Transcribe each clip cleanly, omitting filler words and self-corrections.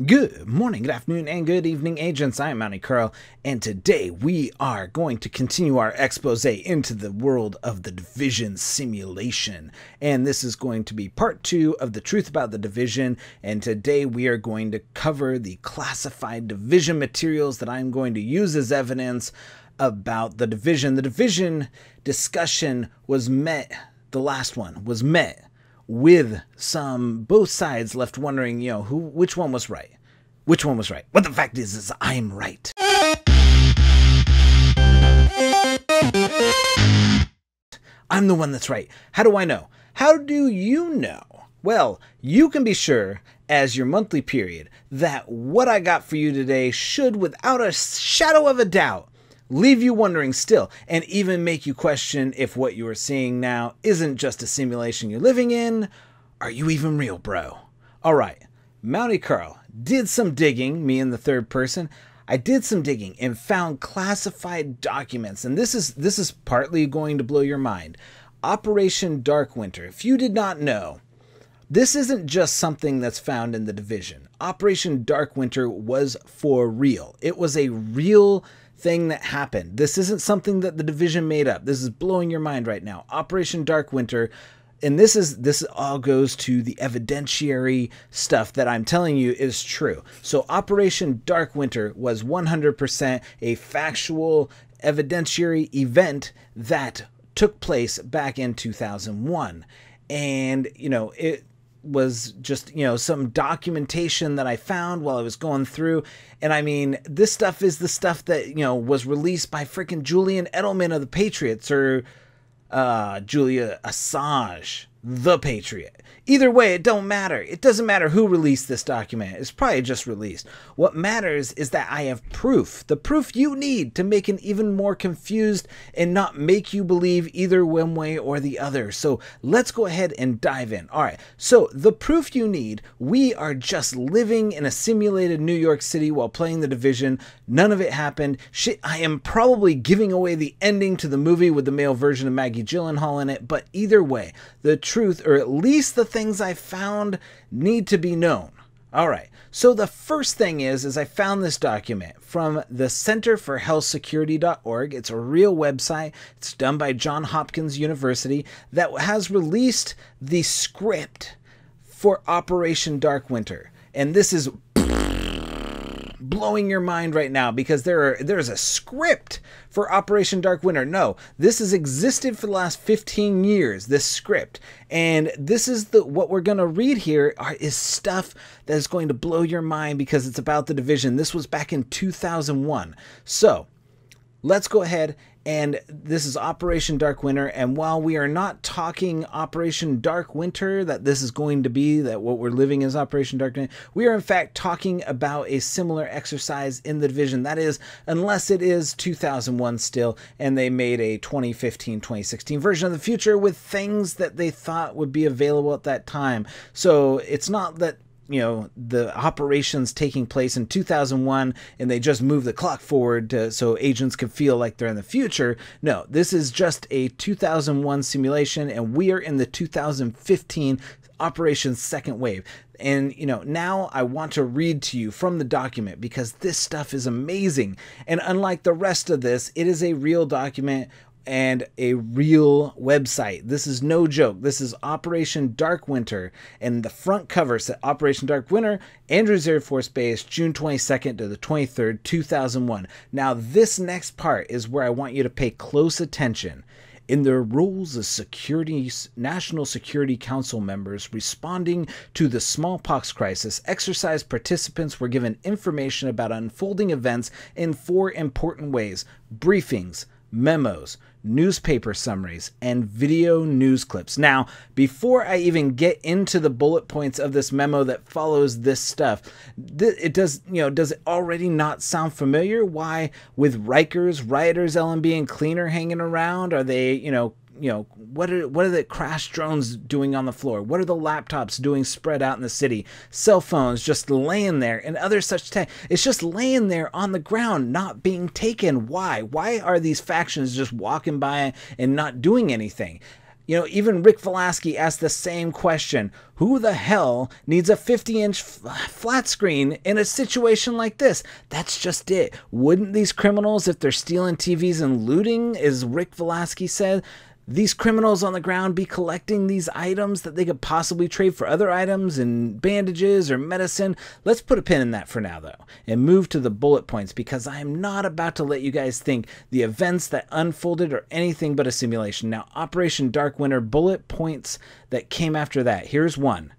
Good morning, good afternoon, and good evening, agents. I am Mounty Carl, and today we are going to continue our expose into the world of the Division simulation. And this is going to be part 2 of the truth about the Division, and today we are going to cover the classified Division materials that I'm going to use as evidence about the Division. The Division discussion was met, the last one was met with both sides left wondering, which one was right. Which one was right? What the fact is I'm right. I'm the one that's right. How do I know? How do you know? Well, you can be sure as your monthly period that what I got for you today should, without a shadow of a doubt, leave you wondering still, and even make you question if what you are seeing now isn't just a simulation you're living in. Are you even real, bro? Alright, Mounty Carl did some digging, me in the third person. I did some digging and found classified documents, and this is partly going to blow your mind. Operation Dark Winter. If you did not know, this isn't just something that's found in the Division. Operation Dark Winter was for real. It was a real thing that happened. This isn't something that the Division made up. This is blowing your mind right now. Operation Dark Winter, and this all goes to the evidentiary stuff that I'm telling you is true. So Operation Dark Winter was 100% a factual evidentiary event that took place back in 2001. And, it was just, some documentation that I found while I was going through. And I mean, this stuff is the stuff that, was released by freaking Julian Edelman of the Patriots, or Julia Assange, the Patriot. Either way, it don't matter. It doesn't matter who released this document. It's probably just released. What matters is that I have proof. The proof you need to make an even more confused and not make you believe either one way or the other. So let's go ahead and dive in. All right. So the proof you need, we are just living in a simulated New York City while playing the Division. None of it happened. Shit, I am probably giving away the ending to the movie with the male version of Maggie Gyllenhaal in it. But either way, the truth, or at least the things I found, need to be known. All right, so the first thing is I found this document from the Center for Health Security.org. It's a real website. It's done by Johns Hopkins University that has released the script for Operation Dark Winter. And this is blowing your mind right now, because there's a script for Operation Dark Winter. No, this has existed for the last 15 years, this script. And this is what we're going to read here is stuff that is going to blow your mind because it's about the Division. This was back in 2001. So let's go ahead, and this is Operation Dark Winter. And while we are not talking Operation Dark Winter, that this is going to be, that what we're living is Operation Dark Winter, we are in fact talking about a similar exercise in the Division. That is, unless it is 2001 still, and they made a 2015, 2016 version of the future with things that they thought would be available at that time. So it's not that the operations taking place in 2001 and they just move the clock forward so agents can feel like they're in the future. No, this is just a 2001 simulation, and we are in the 2015 Operation Second Wave. And, now I want to read to you from the document because this stuff is amazing. And unlike the rest of this, it is a real document and a real website. This is no joke. This is Operation Dark Winter, and the front cover said Operation Dark Winter, Andrews Air Force Base, June 22nd to the 23rd, 2001. Now this next part is where I want you to pay close attention. In their roles as National Security Council members responding to the smallpox crisis, exercise participants were given information about unfolding events in 4 important ways: briefings, memos, newspaper summaries, and video news clips. Now, before I even get into the bullet points of this memo that follows this stuff, does it already not sound familiar? Why, with Rikers, rioters, LMB, and Cleaner hanging around, are they, what are the crash drones doing on the floor? What are the laptops doing spread out in the city? Cell phones just laying there, and other such tech. It's just laying there on the ground, not being taken. Why? Why are these factions just walking by and not doing anything? You know, even Rick Velasquez asked the same question. Who the hell needs a 50-inch flat screen in a situation like this? That's just it. Wouldn't these criminals, if they're stealing TVs and looting, as Rick Velasquez said, these criminals on the ground be collecting these items that they could possibly trade for other items and bandages or medicine? Let's put a pin in that for now, though, and move to the bullet points, because I am not about to let you guys think the events that unfolded are anything but a simulation. Now, Operation Dark Winter, bullet points that came after that. Here's one.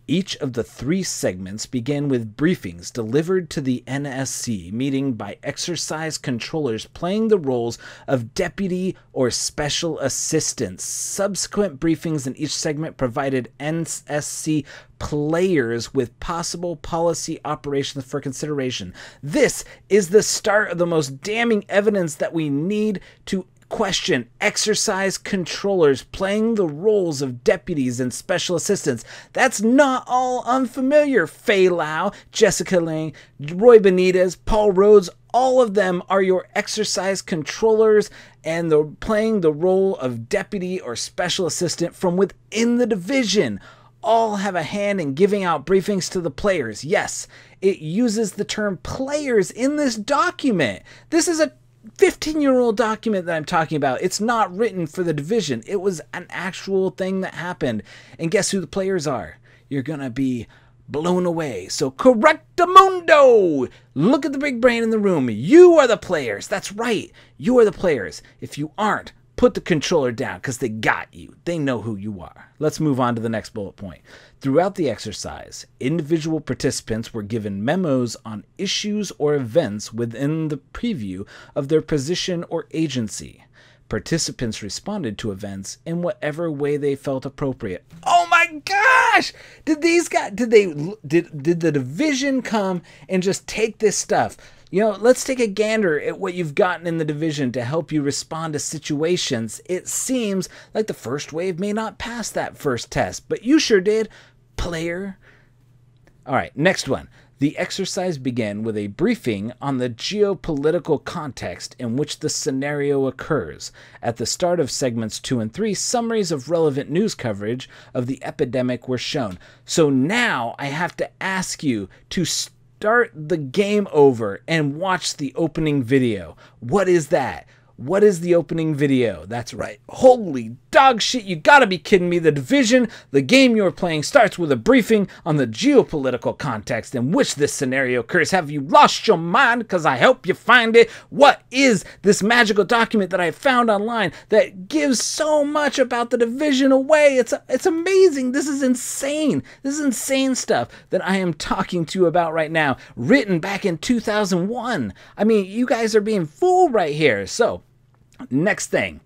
Each of the 3 segments began with briefings delivered to the NSC meeting by exercise controllers playing the roles of deputy or special assistants. Subsequent briefings in each segment provided NSC players with possible policy operations for consideration. This is the start of the most damning evidence that we need to question. Exercise controllers playing the roles of deputies and special assistants. That's not all unfamiliar. Faye Lau, Jessica Lange, Roy Benitez, Paul Rhodes, all of them are your exercise controllers, and they're playing the role of deputy or special assistant from within the division. All have a hand in giving out briefings to the players. Yes, it uses the term players in this document. This is a 15-year-old document that I'm talking about. It's not written for the division. It was an actual thing that happened. And guess who the players are? You're gonna be blown away. So correctamundo! Look at the big brain in the room. You are the players. That's right. You are the players. If you aren't, put the controller down, because they got you. They know who you are. Let's move on to the next bullet point. Throughout the exercise, individual participants were given memos on issues or events within the preview of their position or agency. Participants responded to events in whatever way they felt appropriate. Oh my gosh! Did the division come and just take this stuff? You know, let's take a gander at what you've gotten in the division to help you respond to situations. It seems like the first wave may not pass that first test, but you sure did, player. All right, next one. The exercise began with a briefing on the geopolitical context in which the scenario occurs. At the start of segments 2 and 3, summaries of relevant news coverage of the epidemic were shown. So now I have to ask you to start the game over and watch the opening video. What is that? What is the opening video? That's right. Holy dog shit, you gotta be kidding me. The division, the game you're playing, starts with a briefing on the geopolitical context in which this scenario occurs. Have you lost your mind? Because I help you find it. What is this magical document that I found online that gives so much about the division away? It's amazing. This is insane. This is insane stuff that I am talking to you about right now, written back in 2001. I mean, you guys are being fooled right here. So, next thing,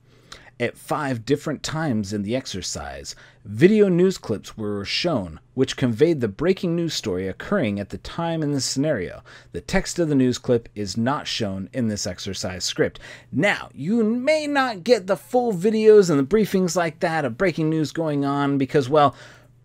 at 5 different times in the exercise, video news clips were shown which conveyed the breaking news story occurring at the time in the scenario. The text of the news clip is not shown in this exercise script. Now, you may not get the full videos and the briefings like that of breaking news going on because, well,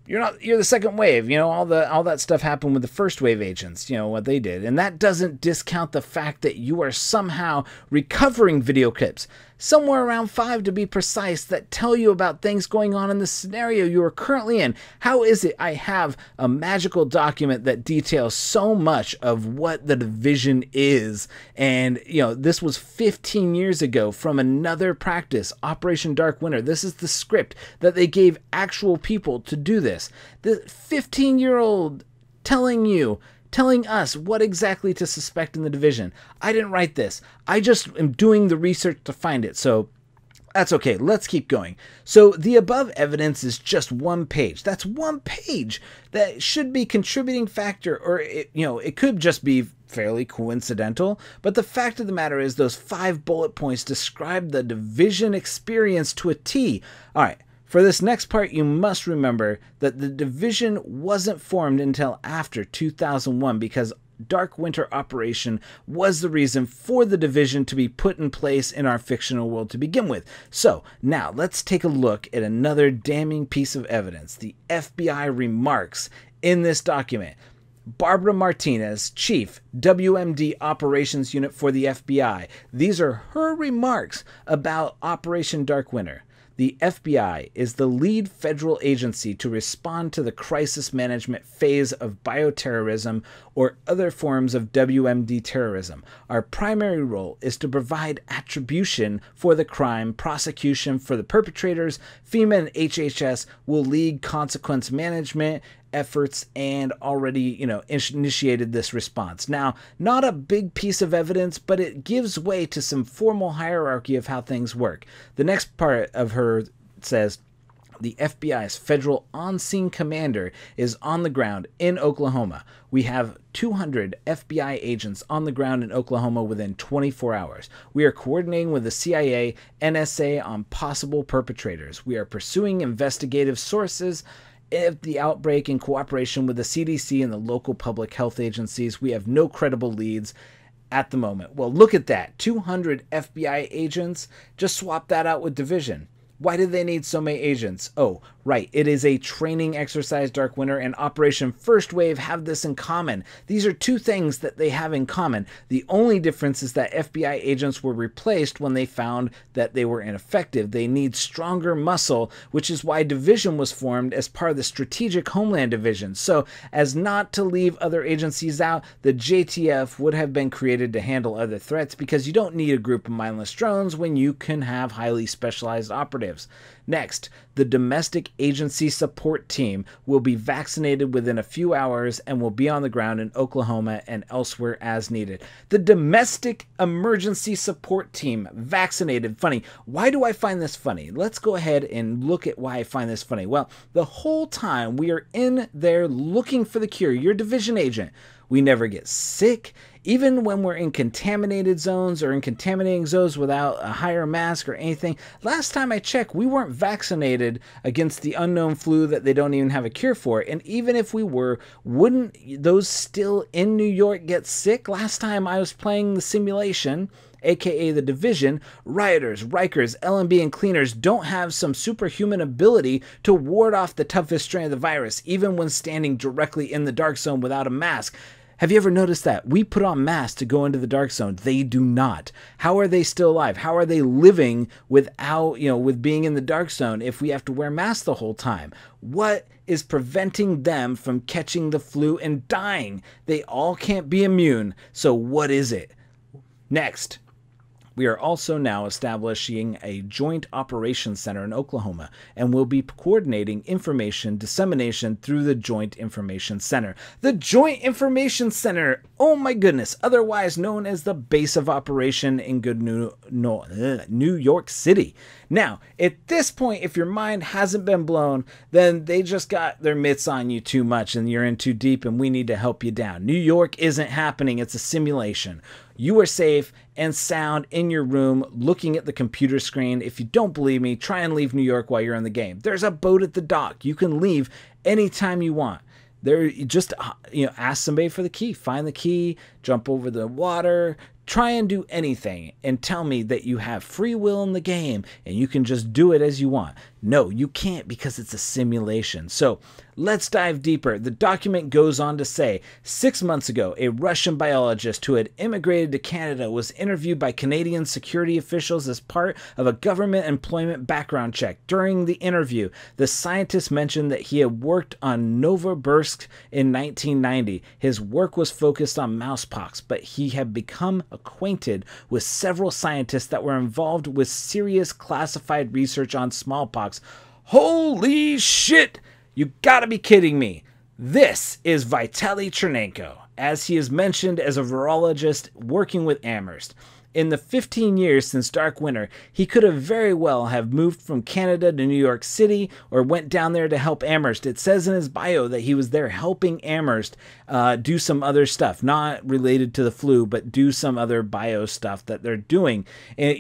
you're the second wave. You know, all that stuff happened with the first wave agents, you know, what they did. And that doesn't discount the fact that you are somehow recovering video clips, somewhere around 5 to be precise, that tell you about things going on in the scenario you are currently in. How is it I have a magical document that details so much of what the division is? And, you know, this was 15 years ago from another practice, Operation Dark Winter. This is the script that they gave actual people to do this. The 15-year-old telling us what exactly to suspect in the division. I didn't write this. I just am doing the research to find it. So that's okay. Let's keep going. So the above evidence is just one page. That's one page that should be contributing factor, or it could just be fairly coincidental. But the fact of the matter is those 5 bullet points describe the division experience to a T. All right. For this next part, you must remember that the division wasn't formed until after 2001 because Dark Winter Operation was the reason for the division to be put in place in our fictional world to begin with. So, now let's take a look at another damning piece of evidence, the FBI remarks in this document. Barbara Martinez, Chief, WMD Operations Unit for the FBI. These are her remarks about Operation Dark Winter. The FBI is the lead federal agency to respond to the crisis management phase of bioterrorism or other forms of WMD terrorism. Our primary role is to provide attribution for the crime, prosecution for the perpetrators. FEMA and HHS will lead consequence management efforts and already, initiated this response. Now, not a big piece of evidence, but it gives way to some formal hierarchy of how things work. The next part of her says, the FBI's federal on-scene commander is on the ground in Oklahoma. We have 200 FBI agents on the ground in Oklahoma within 24 hours. We are coordinating with the CIA, NSA on possible perpetrators. We are pursuing investigative sources of the outbreak in cooperation with the CDC and the local public health agencies. We have no credible leads at the moment. Well, look at that. 200 FBI agents. Just swap that out with division. Why do they need so many agents? Oh, right. It is a training exercise, Dark Winter, and Operation First Wave have this in common. These are two things that they have in common. The only difference is that FBI agents were replaced when they found that they were ineffective. They need stronger muscle, which is why Division was formed as part of the Strategic Homeland Division. So, as not to leave other agencies out, the JTF would have been created to handle other threats because you don't need a group of mindless drones when you can have highly specialized operatives. Next, the Domestic Agency Support Team will be vaccinated within a few hours and will be on the ground in Oklahoma and elsewhere as needed. The Domestic Emergency Support Team vaccinated. Funny. Why do I find this funny? Let's go ahead and look at why I find this funny. Well, the whole time we are in there looking for the cure, you're division agent. We never get sick. Even when we're in contaminated zones or in contaminating zones without a higher mask or anything. Last time I checked, we weren't vaccinated against the unknown flu that they don't even have a cure for. And even if we were, wouldn't those still in New York get sick? Last time I was playing the simulation, aka the Division, rioters, Rikers, LMB, and cleaners don't have some superhuman ability to ward off the toughest strain of the virus, even when standing directly in the dark zone without a mask. Have you ever noticed that? We put on masks to go into the dark zone. They do not. How are they still alive? How are they living without, with being in the dark zone if we have to wear masks the whole time? What is preventing them from catching the flu and dying? They all can't be immune. So what is it? Next. We are also now establishing a joint operations center in Oklahoma and will be coordinating information dissemination through the Joint Information Center. The Joint Information Center, oh my goodness, otherwise known as the base of operation in New York City. Now, at this point, if your mind hasn't been blown, then they just got their mitts on you too much and you're in too deep and we need to help you down. New York isn't happening. It's a simulation. You are safe and sound in your room looking at the computer screen. If you don't believe me, try and leave New York while you're in the game. There's a boat at the dock. You can leave anytime you want. There, just ask somebody for the key. Find the key, jump over the water, try and do anything and tell me that you have free will in the game and you can just do it as you want. No, you can't because it's a simulation. So let's dive deeper. The document goes on to say, 6 months ago, a Russian biologist who had immigrated to Canada was interviewed by Canadian security officials as part of a government employment background check. During the interview, the scientist mentioned that he had worked on Novosibirsk in 1990. His work was focused on mousepox, but he had become acquainted with several scientists that were involved with serious classified research on smallpox. Holy shit! You gotta be kidding me. This is Vitaly Chernenko, as he is mentioned as a virologist working with Amherst. In the 15 years since Dark Winter, he could have very well have moved from Canada to New York City or went down there to help Amherst. It says in his bio that he was there helping Amherst do some other stuff, not related to the flu, but do some other bio stuff that they're doing. And,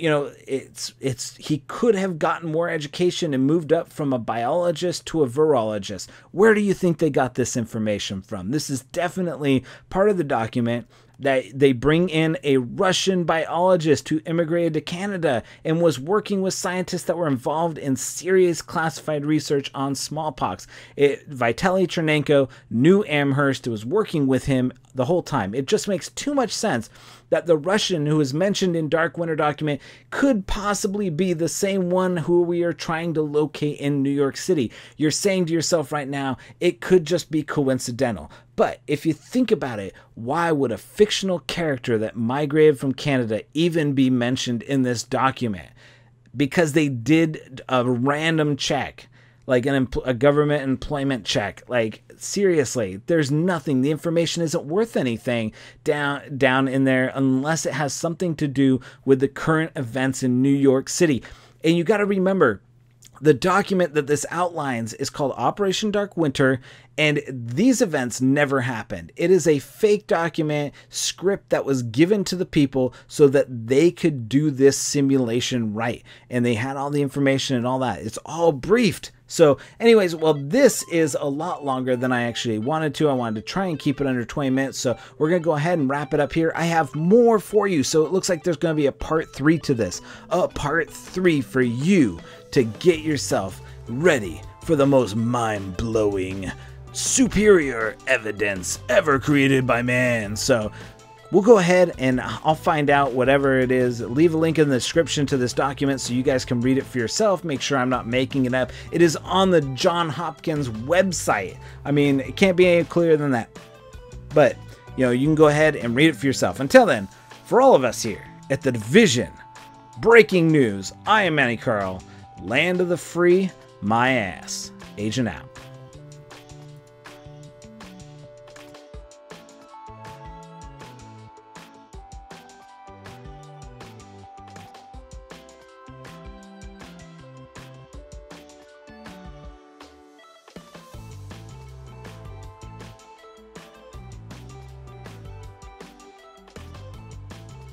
he could have gotten more education and moved up from a biologist to a virologist. Where do you think they got this information from? This is definitely part of the document. That they bring in a Russian biologist who immigrated to Canada and was working with scientists that were involved in serious classified research on smallpox. Vitaly Chernenko knew Amherst, was working with him the whole time. It just makes too much sense that the Russian who is mentioned in Dark Winter document could possibly be the same one who we are trying to locate in New York City. You're saying to yourself right now, it could just be coincidental. But if you think about it, why would a fictional character that migrated from Canada even be mentioned in this document? Because they did a random check, like a government employment check. Like, seriously, there's nothing. The information isn't worth anything down in there unless it has something to do with the current events in New York City. And you got to remember, the document that this outlines is called Operation Dark Winter, and these events never happened. It is a fake document script that was given to the people so that they could do this simulation right. And they had all the information and all that. It's all briefed. So anyways, well, this is a lot longer than I actually wanted to. I wanted to try and keep it under 20 minutes. So we're going to go ahead and wrap it up here. I have more for you. So it looks like there's going to be a part 3 to this. A part 3 for you to get yourself ready for the most mind-blowing, superior evidence ever created by man. So we'll go ahead and I'll find out whatever it is. Leave a link in the description to this document so you guys can read it for yourself. Make sure I'm not making it up. It is on the John Hopkins website. I mean, it can't be any clearer than that. But, you know, you can go ahead and read it for yourself. Until then, for all of us here at The Division, breaking news, I am Manny Carl, land of the free, my ass. Agent out.